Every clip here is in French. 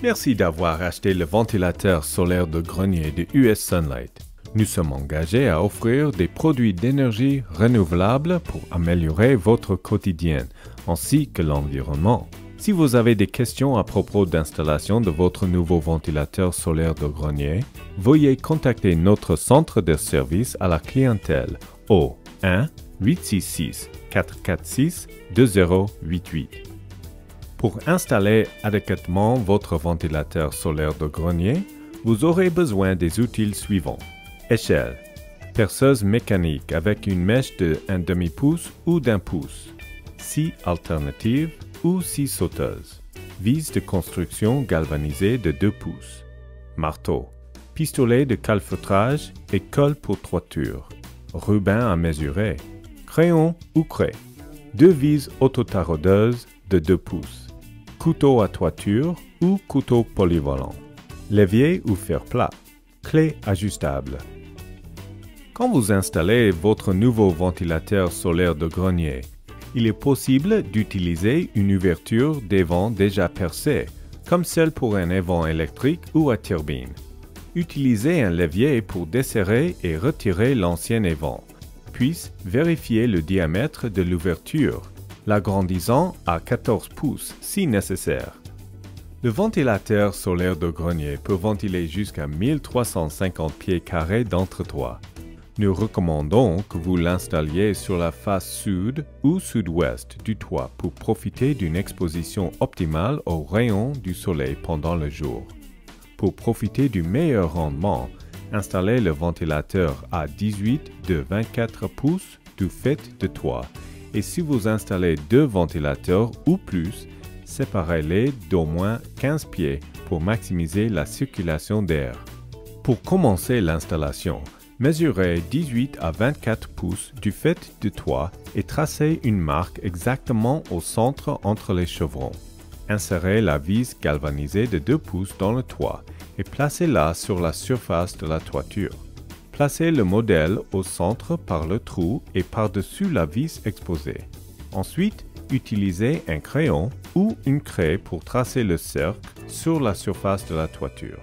Merci d'avoir acheté le ventilateur solaire de grenier de US Sunlight. Nous sommes engagés à offrir des produits d'énergie renouvelable pour améliorer votre quotidien, ainsi que l'environnement. Si vous avez des questions à propos d'installation de votre nouveau ventilateur solaire de grenier, veuillez contacter notre centre de service à la clientèle au 1-866-446-2088. Pour installer adéquatement votre ventilateur solaire de grenier, vous aurez besoin des outils suivants. Échelle, perceuse mécanique avec une mèche de 1/2 pouce ou d'1 pouce, scie alternative ou scie sauteuse, vis de construction galvanisée de 2 pouces, marteau, pistolet de calfeutrage et colle pour toiture, ruban à mesurer, crayon ou craie, 2 vis autotaraudeuses de 2 pouces, couteau à toiture ou couteau polyvalent, levier ou fer plat, clé ajustable. Quand vous installez votre nouveau ventilateur solaire de grenier, il est possible d'utiliser une ouverture d'évent déjà percée, comme celle pour un évent électrique ou à turbine. Utilisez un levier pour desserrer et retirer l'ancien évent, puis vérifiez le diamètre de l'ouverture, l'agrandissant à 14 pouces si nécessaire. Le ventilateur solaire de grenier peut ventiler jusqu'à 1350 pieds carrés d'entretoit. Nous recommandons que vous l'installiez sur la face sud ou sud-ouest du toit pour profiter d'une exposition optimale aux rayons du soleil pendant le jour. Pour profiter du meilleur rendement, installez le ventilateur à 18 de 24 pouces du fait de toit et si vous installez 2 ventilateurs ou plus, séparez-les d'au moins 15 pieds pour maximiser la circulation d'air. Pour commencer l'installation, mesurez 18 à 24 pouces du fait de toit et tracez une marque exactement au centre entre les chevrons. Insérez la vis galvanisée de 2 pouces dans le toit et placez-la sur la surface de la toiture. Placez le modèle au centre par le trou et par-dessus la vis exposée. Ensuite, utilisez un crayon ou une craie pour tracer le cercle sur la surface de la toiture.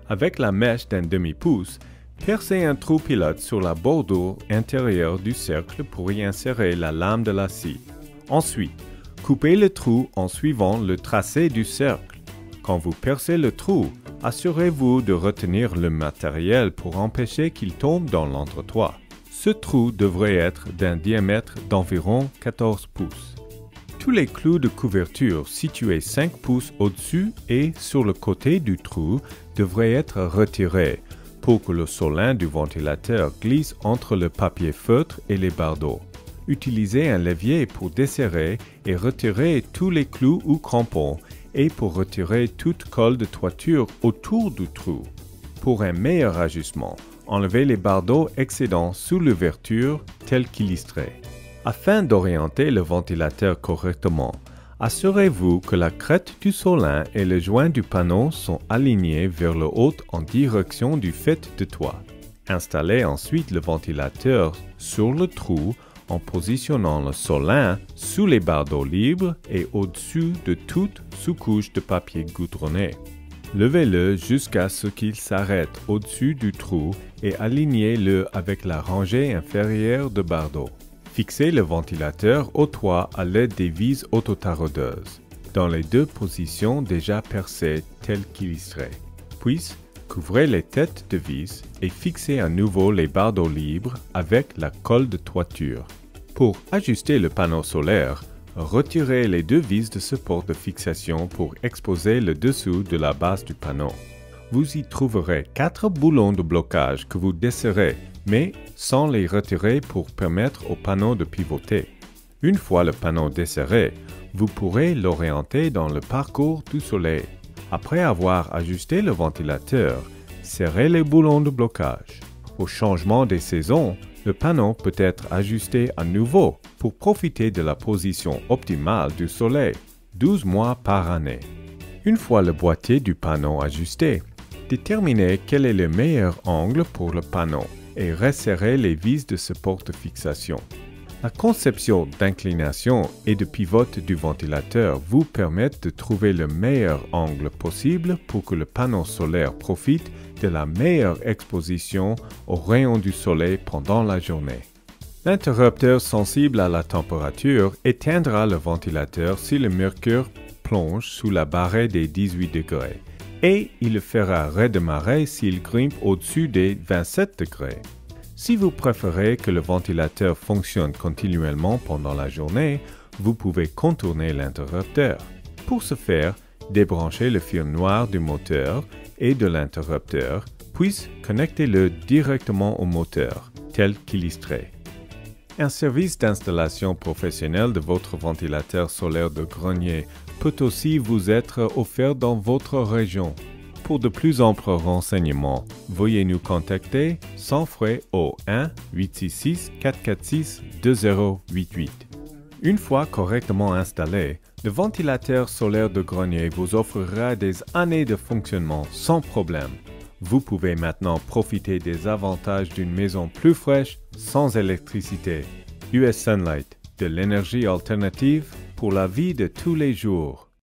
Avec la mèche d'1/2 pouce, percez un trou pilote sur la bordure intérieure du cercle pour y insérer la lame de la scie. Ensuite, coupez le trou en suivant le tracé du cercle. Quand vous percez le trou, assurez-vous de retenir le matériel pour empêcher qu'il tombe dans l'entretoit. Ce trou devrait être d'un diamètre d'environ 14 pouces. Tous les clous de couverture situés 5 pouces au-dessus et sur le côté du trou devraient être retirés pour que le solin du ventilateur glisse entre le papier feutre et les bardeaux. Utilisez un levier pour desserrer et retirer tous les clous ou crampons et pour retirer toute colle de toiture autour du trou. Pour un meilleur ajustement, enlevez les bardeaux excédents sous l'ouverture tels qu'illustrés. Afin d'orienter le ventilateur correctement, assurez-vous que la crête du solin et le joint du panneau sont alignés vers le haut en direction du fait de toit. Installez ensuite le ventilateur sur le trou en positionnant le solin sous les bardeaux libres et au-dessus de toute sous-couche de papier goudronné. Levez-le jusqu'à ce qu'il s'arrête au-dessus du trou et alignez-le avec la rangée inférieure de bardeaux. Fixez le ventilateur au toit à l'aide des vis autotaraudeuses, dans les 2 positions déjà percées telles qu'illustrées. Puis, couvrez les têtes de vis et fixez à nouveau les bardeaux libres avec la colle de toiture. Pour ajuster le panneau solaire, retirez les 2 vis de support de fixation pour exposer le dessous de la base du panneau. Vous y trouverez 4 boulons de blocage que vous desserrez, mais sans les retirer pour permettre au panneau de pivoter. Une fois le panneau desserré, vous pourrez l'orienter dans le parcours du soleil. Après avoir ajusté le ventilateur, serrez les boulons de blocage. Au changement des saisons, le panneau peut être ajusté à nouveau pour profiter de la position optimale du soleil, 12 mois par année. Une fois le boîtier du panneau ajusté, déterminez quel est le meilleur angle pour le panneau et resserrez les vis de support de fixation. La conception d'inclination et de pivote du ventilateur vous permettent de trouver le meilleur angle possible pour que le panneau solaire profite de la meilleure exposition aux rayons du soleil pendant la journée. L'interrupteur sensible à la température éteindra le ventilateur si le mercure plonge sous la barre des 18 degrés et il le fera redémarrer s'il grimpe au-dessus des 27 degrés. Si vous préférez que le ventilateur fonctionne continuellement pendant la journée, vous pouvez contourner l'interrupteur. Pour ce faire, débranchez le fil noir du moteur et de l'interrupteur, puis connectez-le directement au moteur, tel qu'illustré. Un service d'installation professionnel de votre ventilateur solaire de grenier peut aussi vous être offert dans votre région. Pour de plus amples renseignements, veuillez nous contacter sans frais au 1-866-446-2088. Une fois correctement installé, le ventilateur solaire de grenier vous offrira des années de fonctionnement sans problème. Vous pouvez maintenant profiter des avantages d'une maison plus fraîche sans électricité. US Sunlight, de l'énergie alternative pour la vie de tous les jours.